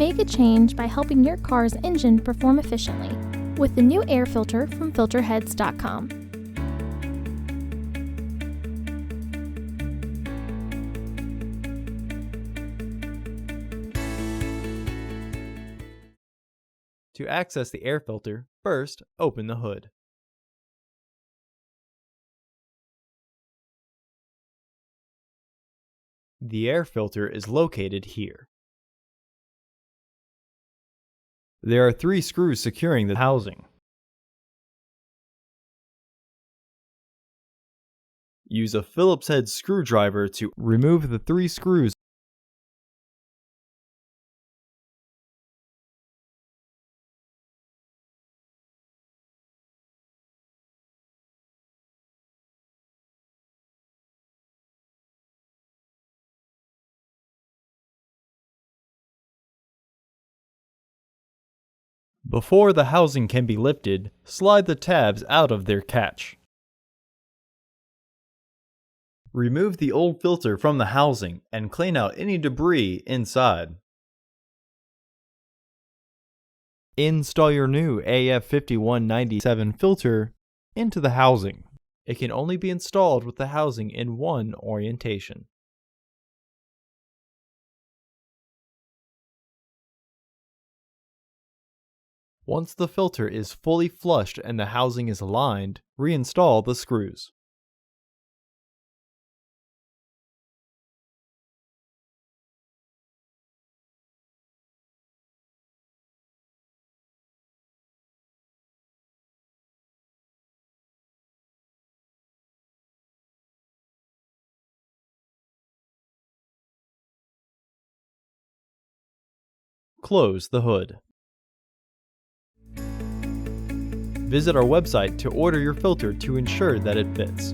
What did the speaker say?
Make a change by helping your car's engine perform efficiently with the new air filter from Filterheads.com. To access the air filter, first open the hood. The air filter is located here. There are 3 screws securing the housing. Use a Phillips head screwdriver to remove the 3 screws. Before the housing can be lifted, slide the tabs out of their catch. Remove the old filter from the housing and clean out any debris inside. Install your new AF5197 filter into the housing. It can only be installed with the housing in one orientation. Once the filter is fully flushed and the housing is aligned, reinstall the screws. Close the hood. Visit our website to order your filter to ensure that it fits.